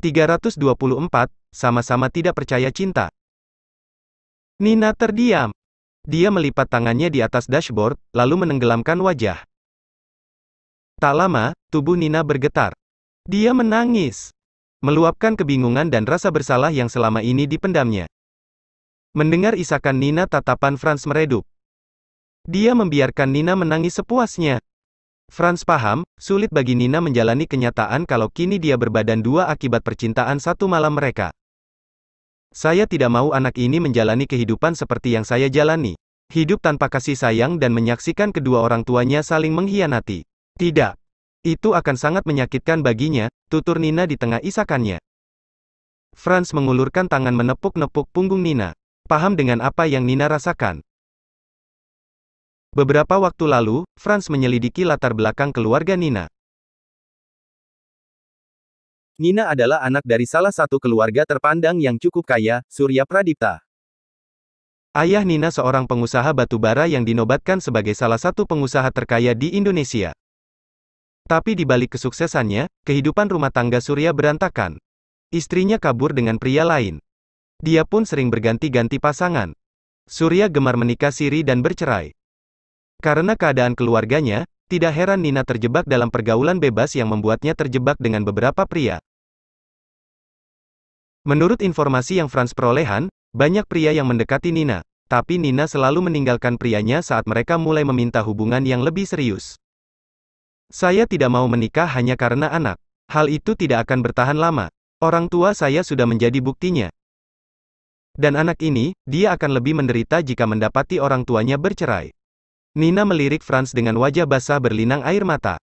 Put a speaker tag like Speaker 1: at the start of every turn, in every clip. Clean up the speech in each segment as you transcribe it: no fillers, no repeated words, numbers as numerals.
Speaker 1: 324, sama-sama tidak percaya cinta. Nina terdiam. Dia melipat tangannya di atas dashboard, lalu menenggelamkan wajah. Tak lama, tubuh Nina bergetar. Dia menangis, meluapkan kebingungan dan rasa bersalah yang selama ini dipendamnya. Mendengar isakan Nina, tatapan Franz meredup. Dia membiarkan Nina menangis sepuasnya. Franz paham, sulit bagi Nina menjalani kenyataan kalau kini dia berbadan dua akibat percintaan satu malam mereka. Saya tidak mau anak ini menjalani kehidupan seperti yang saya jalani. Hidup tanpa kasih sayang dan menyaksikan kedua orang tuanya saling mengkhianati. Tidak. Itu akan sangat menyakitkan baginya, tutur Nina di tengah isakannya. Franz mengulurkan tangan menepuk-nepuk punggung Nina. Paham dengan apa yang Nina rasakan. Beberapa waktu lalu, Franz menyelidiki latar belakang keluarga Nina.
Speaker 2: Nina adalah anak dari salah satu keluarga terpandang yang cukup kaya, Surya Pradipta.
Speaker 1: Ayah Nina seorang pengusaha batubara yang dinobatkan sebagai salah satu pengusaha terkaya di Indonesia. Tapi di balik kesuksesannya, kehidupan rumah tangga Surya berantakan. Istrinya kabur dengan pria lain. Dia pun sering berganti-ganti pasangan. Surya gemar menikah siri dan bercerai. Karena keadaan keluarganya, tidak heran Nina terjebak dalam pergaulan bebas yang membuatnya terjebak dengan beberapa pria. Menurut informasi yang Franz perolehan, banyak pria yang mendekati Nina, tapi Nina selalu meninggalkan prianya saat mereka mulai meminta hubungan yang lebih serius. Saya tidak mau menikah hanya karena anak. Hal itu tidak akan bertahan lama. Orang tua saya sudah menjadi buktinya. Dan anak ini, dia akan lebih menderita jika mendapati orang tuanya bercerai. Nina melirik Franz dengan wajah basah berlinang air mata.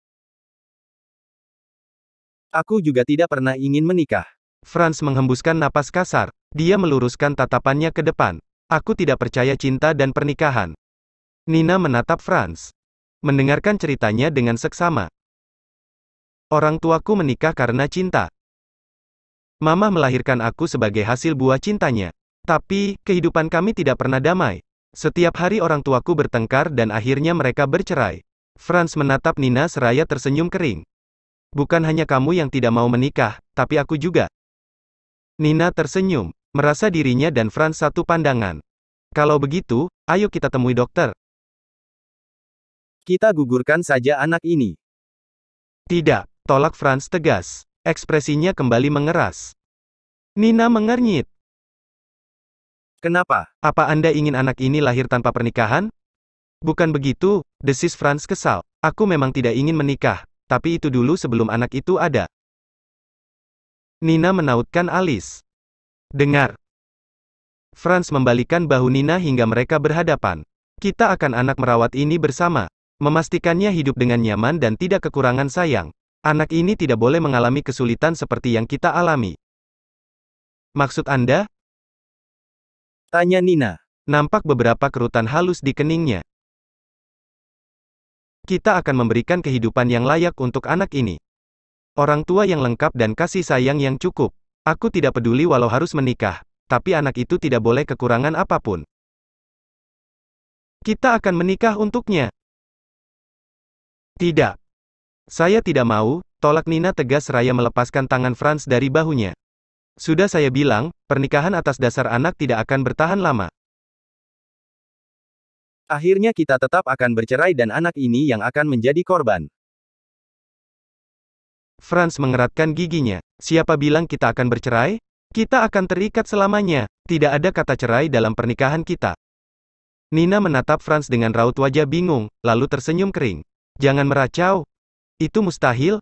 Speaker 2: Aku juga tidak pernah ingin menikah.
Speaker 1: Franz menghembuskan napas kasar. Dia meluruskan tatapannya ke depan. Aku tidak percaya cinta dan pernikahan. Nina menatap Franz. Mendengarkan ceritanya dengan seksama. Orang tuaku menikah karena cinta. Mama melahirkan aku sebagai hasil buah cintanya. Tapi, kehidupan kami tidak pernah damai. Setiap hari orang tuaku bertengkar dan akhirnya mereka bercerai. Franz menatap Nina seraya tersenyum kering. Bukan hanya kamu yang tidak mau menikah, tapi aku juga. Nina tersenyum, merasa dirinya dan Franz satu pandangan. Kalau begitu, ayo kita temui dokter.
Speaker 2: Kita gugurkan saja anak ini.
Speaker 1: Tidak, tolak Franz tegas. Ekspresinya kembali mengeras. Nina mengernyit.
Speaker 2: Kenapa?
Speaker 1: Apa Anda ingin anak ini lahir tanpa pernikahan? Bukan begitu, desis Franz kesal. Aku memang tidak ingin menikah, tapi itu dulu sebelum anak itu ada. Nina menautkan alis. Dengar. Franz membalikan bahu Nina hingga mereka berhadapan. Kita akan anak merawat ini bersama. Memastikannya hidup dengan nyaman dan tidak kekurangan sayang. Anak ini tidak boleh mengalami kesulitan seperti yang kita alami. Maksud Anda?
Speaker 2: Tanya Nina.
Speaker 1: Nampak beberapa kerutan halus di keningnya. Kita akan memberikan kehidupan yang layak untuk anak ini. Orang tua yang lengkap dan kasih sayang yang cukup. Aku tidak peduli walau harus menikah, tapi anak itu tidak boleh kekurangan apapun. Kita akan menikah untuknya. Tidak. Saya tidak mau, tolak Nina tegas seraya melepaskan tangan Franz dari bahunya. Sudah saya bilang, pernikahan atas dasar anak tidak akan bertahan lama.
Speaker 2: Akhirnya kita tetap akan bercerai dan anak ini yang akan menjadi korban.
Speaker 1: Franz mengeratkan giginya. Siapa bilang kita akan bercerai? Kita akan terikat selamanya. Tidak ada kata cerai dalam pernikahan kita. Nina menatap Franz dengan raut wajah bingung, lalu tersenyum kering. Jangan meracau. Itu mustahil.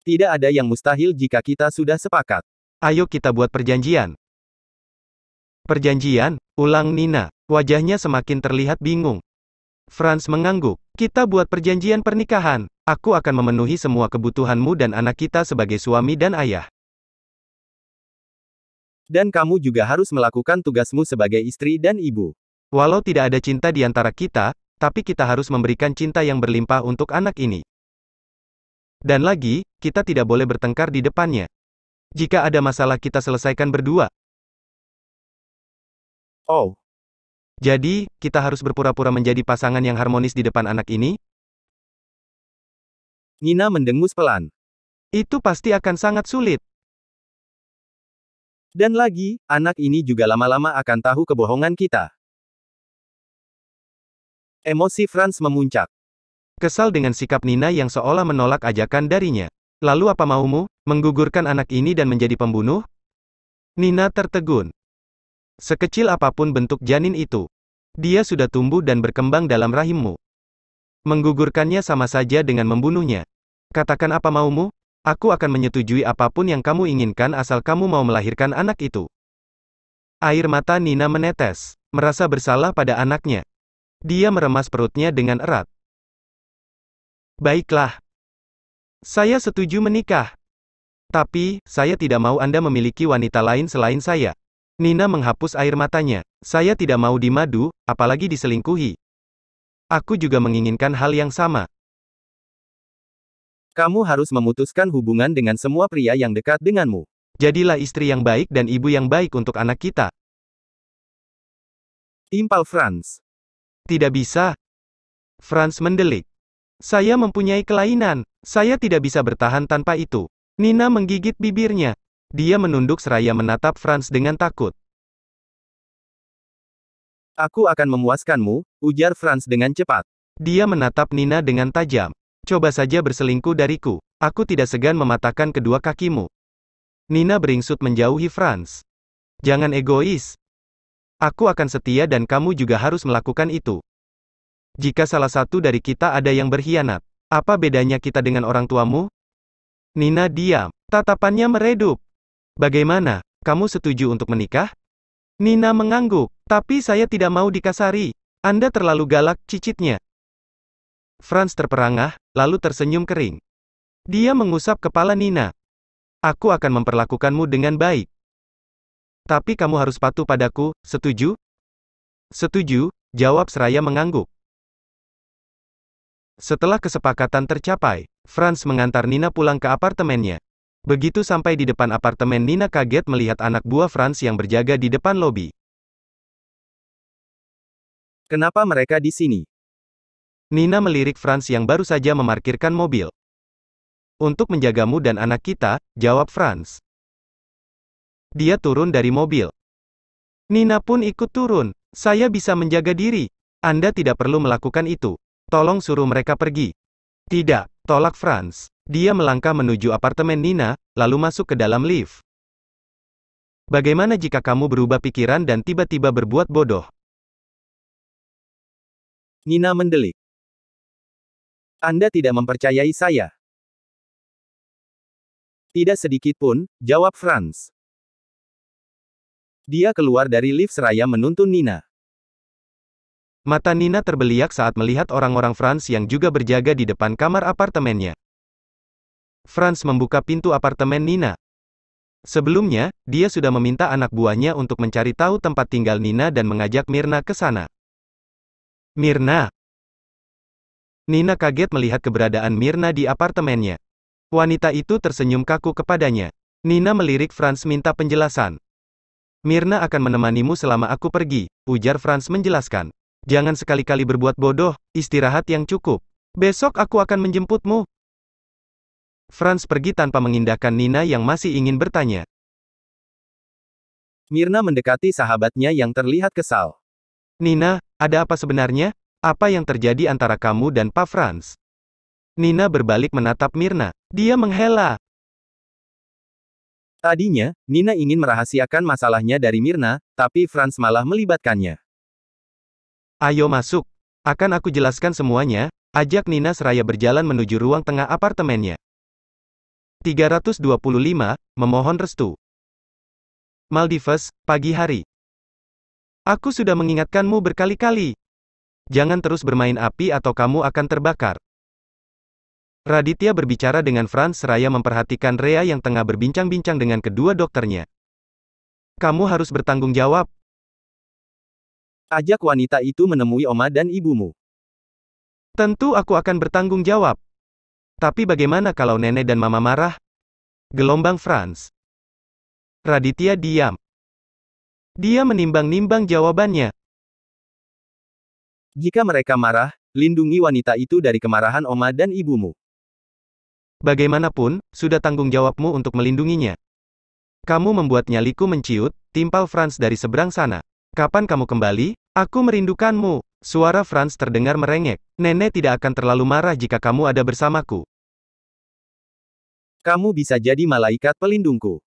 Speaker 2: Tidak ada yang mustahil jika kita sudah sepakat.
Speaker 1: Ayo kita buat perjanjian. Perjanjian? Ulang Nina. Wajahnya semakin terlihat bingung. Franz mengangguk. Kita buat perjanjian pernikahan. Aku akan memenuhi semua kebutuhanmu dan anak kita sebagai suami dan ayah.
Speaker 2: Dan kamu juga harus melakukan tugasmu sebagai istri dan ibu.
Speaker 1: Walau tidak ada cinta di antara kita, tapi kita harus memberikan cinta yang berlimpah untuk anak ini. Dan lagi, kita tidak boleh bertengkar di depannya. Jika ada masalah kita selesaikan berdua.
Speaker 2: Oh.
Speaker 1: Jadi, kita harus berpura-pura menjadi pasangan yang harmonis di depan anak ini?
Speaker 2: Nina mendengus pelan.
Speaker 1: Itu pasti akan sangat sulit.
Speaker 2: Dan lagi, anak ini juga lama-lama akan tahu kebohongan kita. Emosi Franz memuncak.
Speaker 1: Kesal dengan sikap Nina yang seolah menolak ajakan darinya. Lalu apa maumu, menggugurkan anak ini dan menjadi pembunuh? Nina tertegun. Sekecil apapun bentuk janin itu, dia sudah tumbuh dan berkembang dalam rahimmu. Menggugurkannya sama saja dengan membunuhnya. Katakan apa maumu? Aku akan menyetujui apapun yang kamu inginkan asal kamu mau melahirkan anak itu. Air mata Nina menetes, merasa bersalah pada anaknya. Dia meremas perutnya dengan erat. Baiklah. Saya setuju menikah. Tapi, saya tidak mau Anda memiliki wanita lain selain saya. Nina menghapus air matanya. Saya tidak mau dimadu, apalagi diselingkuhi. Aku juga menginginkan hal yang sama.
Speaker 2: Kamu harus memutuskan hubungan dengan semua pria yang dekat denganmu.
Speaker 1: Jadilah istri yang baik dan ibu yang baik untuk anak kita.
Speaker 2: Timpal Franz.
Speaker 1: Tidak bisa. Franz mendelik. Saya mempunyai kelainan. Saya tidak bisa bertahan tanpa itu. Nina menggigit bibirnya. Dia menunduk seraya menatap Franz dengan takut.
Speaker 2: Aku akan memuaskanmu, ujar Franz dengan cepat.
Speaker 1: Dia menatap Nina dengan tajam. Coba saja berselingkuh dariku. Aku tidak segan mematahkan kedua kakimu. Nina beringsut menjauhi Franz. Jangan egois. Aku akan setia dan kamu juga harus melakukan itu. Jika salah satu dari kita ada yang berkhianat, apa bedanya kita dengan orang tuamu? Nina diam. Tatapannya meredup. Bagaimana? Kamu setuju untuk menikah? Nina mengangguk. Tapi saya tidak mau dikasari. Anda terlalu galak, cicitnya. Franz terperangah, lalu tersenyum kering. Dia mengusap kepala Nina. Aku akan memperlakukanmu dengan baik. Tapi kamu harus patuh padaku, setuju? Setuju, jawab seraya mengangguk. Setelah kesepakatan tercapai, Franz mengantar Nina pulang ke apartemennya. Begitu sampai di depan apartemen, Nina kaget melihat anak buah Franz yang berjaga di depan lobi.
Speaker 2: Kenapa mereka di sini?
Speaker 1: Nina melirik Franz yang baru saja memarkirkan mobil. Untuk menjagamu dan anak kita, jawab Franz. Dia turun dari mobil. Nina pun ikut turun. Saya bisa menjaga diri. Anda tidak perlu melakukan itu. Tolong suruh mereka pergi. Tidak, tolak Franz. Dia melangkah menuju apartemen Nina, lalu masuk ke dalam lift. Bagaimana jika kamu berubah pikiran dan tiba-tiba berbuat bodoh?
Speaker 2: Nina mendelik. Anda tidak mempercayai saya. Tidak sedikit pun, jawab Franz. Dia keluar dari lift seraya menuntun Nina.
Speaker 1: Mata Nina terbeliak saat melihat orang-orang Franz yang juga berjaga di depan kamar apartemennya. Franz membuka pintu apartemen Nina. Sebelumnya, dia sudah meminta anak buahnya untuk mencari tahu tempat tinggal Nina dan mengajak Mirna ke sana. Mirna. Nina kaget melihat keberadaan Mirna di apartemennya. Wanita itu tersenyum kaku kepadanya. Nina melirik Franz minta penjelasan. Mirna akan menemanimu selama aku pergi, ujar Franz menjelaskan. Jangan sekali-kali berbuat bodoh, istirahat yang cukup. Besok aku akan menjemputmu. Franz pergi tanpa mengindahkan Nina yang masih ingin bertanya.
Speaker 2: Mirna mendekati sahabatnya yang terlihat kesal.
Speaker 1: Nina, ada apa sebenarnya? Apa yang terjadi antara kamu dan Pak Franz? Nina berbalik menatap Mirna. Dia menghela.
Speaker 2: Tadinya, Nina ingin merahasiakan masalahnya dari Mirna, tapi Franz malah melibatkannya.
Speaker 1: Ayo masuk. Akan aku jelaskan semuanya, ajak Nina seraya berjalan menuju ruang tengah apartemennya. 325, memohon restu. Maldives, pagi hari. Aku sudah mengingatkanmu berkali-kali. Jangan terus bermain api atau kamu akan terbakar. Raditya berbicara dengan Franz seraya memperhatikan Rea yang tengah berbincang-bincang dengan kedua dokternya. Kamu harus bertanggung jawab.
Speaker 2: Ajak wanita itu menemui oma dan ibumu.
Speaker 1: Tentu aku akan bertanggung jawab. Tapi bagaimana kalau nenek dan mama marah? Gelombang Franz. Raditya diam. Dia menimbang-nimbang jawabannya.
Speaker 2: Jika mereka marah, lindungi wanita itu dari kemarahan oma dan ibumu.
Speaker 1: Bagaimanapun, sudah tanggung jawabmu untuk melindunginya. Kamu membuat nyaliku menciut, timpal Franz dari seberang sana. Kapan kamu kembali? Aku merindukanmu. Suara Franz terdengar merengek. Nenek tidak akan terlalu marah jika kamu ada bersamaku.
Speaker 2: Kamu bisa jadi malaikat pelindungku.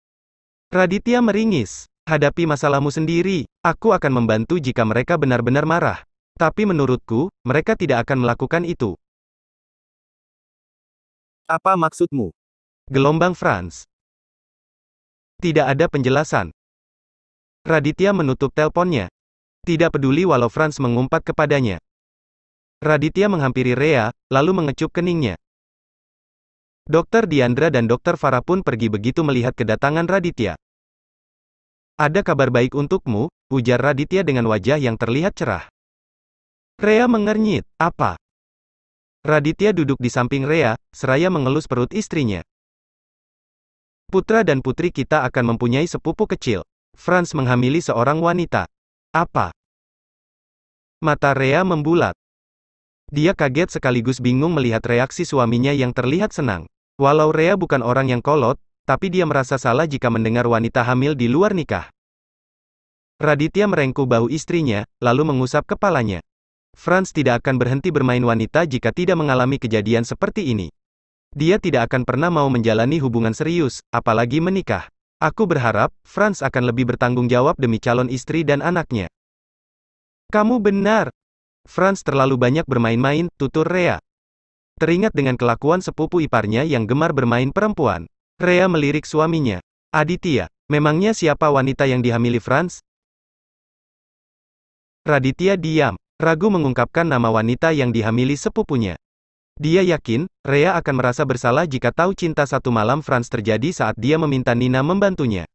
Speaker 1: Raditya meringis. Hadapi masalahmu sendiri. Aku akan membantu jika mereka benar-benar marah. Tapi menurutku, mereka tidak akan melakukan itu.
Speaker 2: Apa maksudmu?
Speaker 1: Gelombang Franz. Tidak ada penjelasan. Raditya menutup teleponnya. Tidak peduli walau Franz mengumpat kepadanya. Raditya menghampiri Rhea, lalu mengecup keningnya. Dokter Diandra dan Dokter Farah pun pergi begitu melihat kedatangan Raditya. Ada kabar baik untukmu, ujar Raditya dengan wajah yang terlihat cerah. Rhea mengernyit, apa? Raditya duduk di samping Rhea, seraya mengelus perut istrinya. Putra dan putri kita akan mempunyai sepupu kecil. Franz menghamili seorang wanita. Apa? Mata Rhea membulat. Dia kaget sekaligus bingung melihat reaksi suaminya yang terlihat senang. Walau Rhea bukan orang yang kolot, tapi dia merasa salah jika mendengar wanita hamil di luar nikah. Raditya merengkuh bahu istrinya, lalu mengusap kepalanya. Franz tidak akan berhenti bermain wanita jika tidak mengalami kejadian seperti ini. Dia tidak akan pernah mau menjalani hubungan serius, apalagi menikah. Aku berharap, Franz akan lebih bertanggung jawab demi calon istri dan anaknya. Kamu benar. Franz terlalu banyak bermain-main, tutur Rhea. Teringat dengan kelakuan sepupu iparnya yang gemar bermain perempuan. Rhea melirik suaminya. Aditya, memangnya siapa wanita yang dihamili Franz? Raditya diam, ragu mengungkapkan nama wanita yang dihamili sepupunya. Dia yakin, Rhea akan merasa bersalah jika tahu cinta satu malam Franz terjadi saat dia meminta Nina membantunya.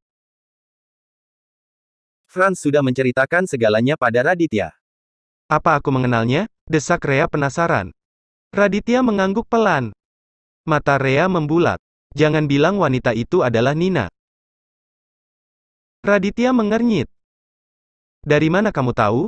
Speaker 2: Franz sudah menceritakan segalanya pada Raditya.
Speaker 1: Apa aku mengenalnya? Desak Rhea penasaran. Raditya mengangguk pelan. Mata Rhea membulat. Jangan bilang wanita itu adalah Nina. Raditya mengernyit. Dari mana kamu tahu?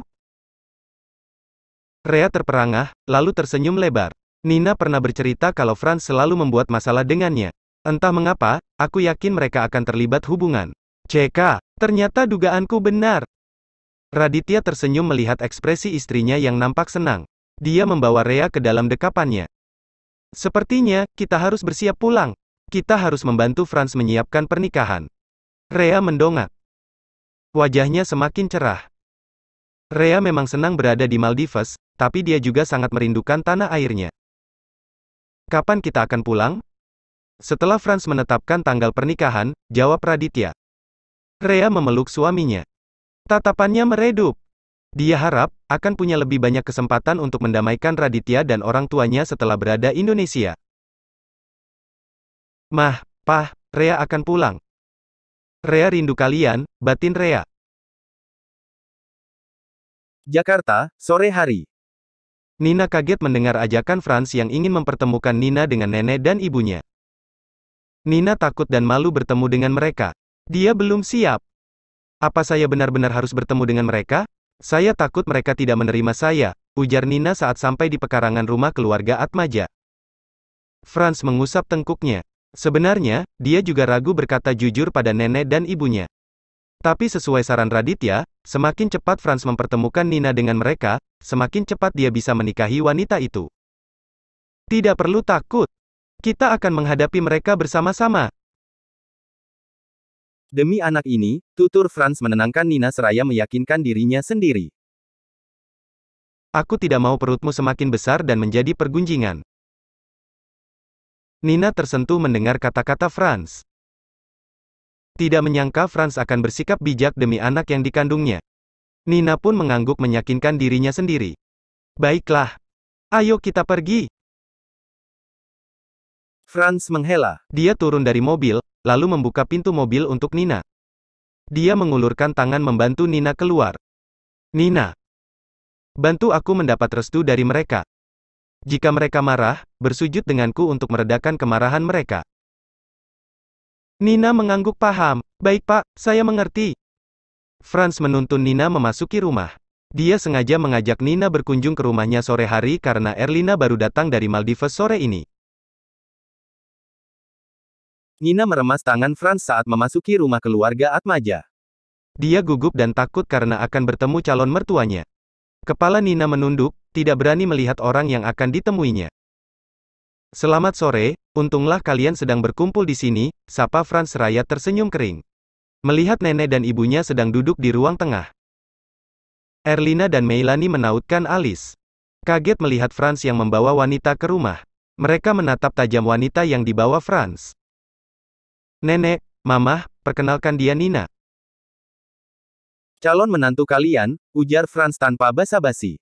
Speaker 1: Rhea terperangah, lalu tersenyum lebar. Nina pernah bercerita kalau Franz selalu membuat masalah dengannya. Entah mengapa, aku yakin mereka akan terlibat hubungan. CK, ternyata dugaanku benar. Raditya tersenyum melihat ekspresi istrinya yang nampak senang. Dia membawa Rhea ke dalam dekapannya. Sepertinya, kita harus bersiap pulang. Kita harus membantu Franz menyiapkan pernikahan. Rhea mendongak. Wajahnya semakin cerah. Rhea memang senang berada di Maldives, tapi dia juga sangat merindukan tanah airnya. Kapan kita akan pulang? Setelah Franz menetapkan tanggal pernikahan, jawab Raditya. Rhea memeluk suaminya. Tatapannya meredup. Dia harap, akan punya lebih banyak kesempatan untuk mendamaikan Raditya dan orang tuanya setelah berada Indonesia. Mah, Pah, Rhea akan pulang. Rhea rindu kalian, batin Rhea.
Speaker 2: Jakarta, sore hari.
Speaker 1: Nina kaget mendengar ajakan Franz yang ingin mempertemukan Nina dengan nenek dan ibunya. Nina takut dan malu bertemu dengan mereka. Dia belum siap. Apa saya benar-benar harus bertemu dengan mereka? Saya takut mereka tidak menerima saya, ujar Nina saat sampai di pekarangan rumah keluarga Atmaja. Franz mengusap tengkuknya. Sebenarnya, dia juga ragu berkata jujur pada nenek dan ibunya. Tapi sesuai saran Raditya, semakin cepat Franz mempertemukan Nina dengan mereka, semakin cepat dia bisa menikahi wanita itu. Tidak perlu takut. Kita akan menghadapi mereka bersama-sama.
Speaker 2: Demi anak ini, tutur Franz menenangkan Nina seraya meyakinkan dirinya sendiri.
Speaker 1: Aku tidak mau perutmu semakin besar dan menjadi pergunjingan. Nina tersentuh mendengar kata-kata Franz. Tidak menyangka Franz akan bersikap bijak demi anak yang dikandungnya. Nina pun mengangguk meyakinkan dirinya sendiri. Baiklah. Ayo kita pergi.
Speaker 2: Franz menghela.
Speaker 1: Dia turun dari mobil, lalu membuka pintu mobil untuk Nina. Dia mengulurkan tangan membantu Nina keluar. Nina, bantu aku mendapat restu dari mereka. Jika mereka marah, bersujud denganku untuk meredakan kemarahan mereka. Nina mengangguk paham. Baik Pak, saya mengerti. Franz menuntun Nina memasuki rumah. Dia sengaja mengajak Nina berkunjung ke rumahnya sore hari karena Erlina baru datang dari Maldives sore ini.
Speaker 2: Nina meremas tangan Franz saat memasuki rumah keluarga Atmaja.
Speaker 1: Dia gugup dan takut karena akan bertemu calon mertuanya. Kepala Nina menunduk, tidak berani melihat orang yang akan ditemuinya. Selamat sore, untunglah kalian sedang berkumpul di sini, sapa Franz seraya tersenyum kering. Melihat nenek dan ibunya sedang duduk di ruang tengah. Erlina dan Meilani menautkan alis. Kaget melihat Franz yang membawa wanita ke rumah. Mereka menatap tajam wanita yang dibawa Franz. Nenek, Mamah, perkenalkan dia Nina.
Speaker 2: Calon menantu kalian, ujar Franz tanpa basa-basi.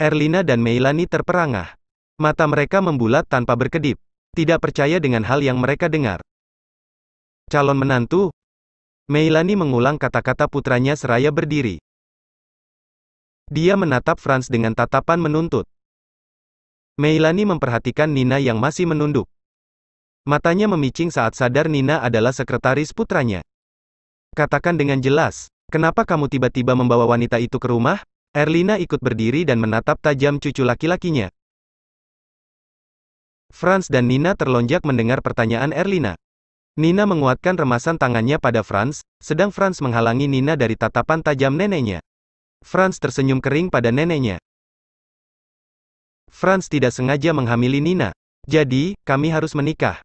Speaker 1: Erlina dan Meilani terperangah. Mata mereka membulat tanpa berkedip. Tidak percaya dengan hal yang mereka dengar. Calon menantu? Meilani mengulang kata-kata putranya seraya berdiri. Dia menatap Franz dengan tatapan menuntut. Meilani memperhatikan Nina yang masih menunduk. Matanya memicing saat sadar Nina adalah sekretaris putranya. Katakan dengan jelas. Kenapa kamu tiba-tiba membawa wanita itu ke rumah? Erlina ikut berdiri dan menatap tajam cucu laki-lakinya. Franz dan Nina terlonjak mendengar pertanyaan Erlina. Nina menguatkan remasan tangannya pada Franz, sedang Franz menghalangi Nina dari tatapan tajam neneknya. Franz tersenyum kering pada neneknya. Franz tidak sengaja menghamili Nina. Jadi, kami harus menikah.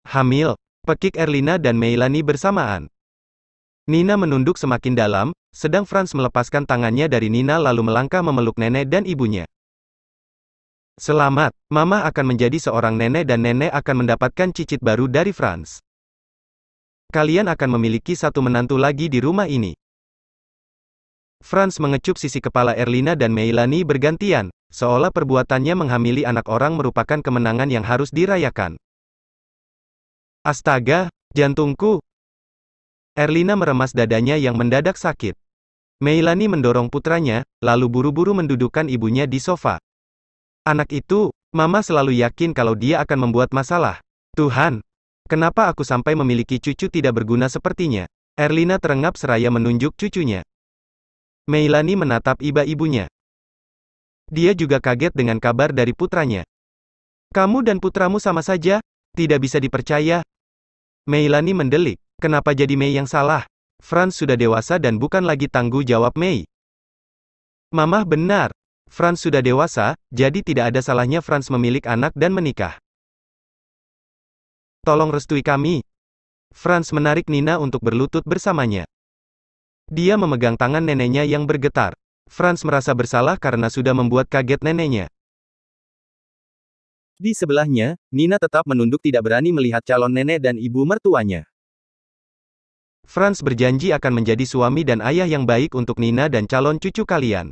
Speaker 1: Hamil, pekik Erlina dan Meilani bersamaan. Nina menunduk semakin dalam, sedang Franz melepaskan tangannya dari Nina lalu melangkah memeluk nenek dan ibunya. Selamat, Mama akan menjadi seorang nenek dan nenek akan mendapatkan cicit baru dari Franz. Kalian akan memiliki satu menantu lagi di rumah ini. Franz mengecup sisi kepala Erlina dan Meilani bergantian, seolah perbuatannya menghamili anak orang merupakan kemenangan yang harus dirayakan. Astaga, jantungku! Erlina meremas dadanya yang mendadak sakit. Meilani mendorong putranya, lalu buru-buru mendudukkan ibunya di sofa. Anak itu, Mama selalu yakin kalau dia akan membuat masalah. Tuhan, kenapa aku sampai memiliki cucu tidak berguna sepertinya? Erlina terengap seraya menunjuk cucunya. Meilani menatap iba-ibunya. Dia juga kaget dengan kabar dari putranya. Kamu dan putramu sama saja, tidak bisa dipercaya. Meilani mendelik. Kenapa jadi Mei yang salah? Franz sudah dewasa dan bukan lagi tanggung jawab Mei. Mamah benar. Franz sudah dewasa, jadi tidak ada salahnya Franz memiliki anak dan menikah. Tolong restui kami. Franz menarik Nina untuk berlutut bersamanya. Dia memegang tangan neneknya yang bergetar. Franz merasa bersalah karena sudah membuat kaget neneknya.
Speaker 2: Di sebelahnya, Nina tetap menunduk tidak berani melihat calon nenek dan ibu mertuanya.
Speaker 1: Franz berjanji akan menjadi suami dan ayah yang baik untuk Nina dan calon cucu kalian.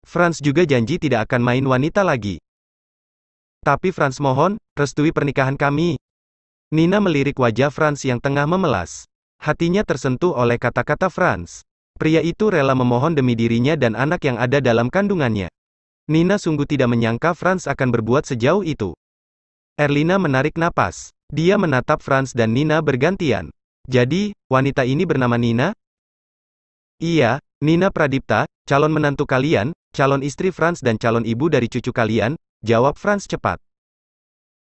Speaker 1: Franz juga janji tidak akan main wanita lagi. Tapi Franz mohon, restui pernikahan kami. Nina melirik wajah Franz yang tengah memelas. Hatinya tersentuh oleh kata-kata Franz. Pria itu rela memohon demi dirinya dan anak yang ada dalam kandungannya. Nina sungguh tidak menyangka Franz akan berbuat sejauh itu. Erlina menarik napas. Dia menatap Franz dan Nina bergantian. Jadi, wanita ini bernama Nina? Iya, Nina Pradipta, calon menantu kalian, calon istri Franz dan calon ibu dari cucu kalian, jawab Franz cepat.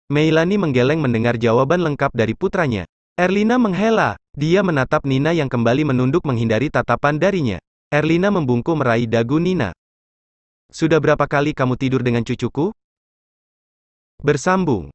Speaker 1: Meilani menggeleng mendengar jawaban lengkap dari putranya. Erlina menghela. Dia menatap Nina yang kembali menunduk menghindari tatapan darinya. Erlina membungkuk meraih dagu Nina. Sudah berapa kali kamu tidur dengan cucuku? Bersambung.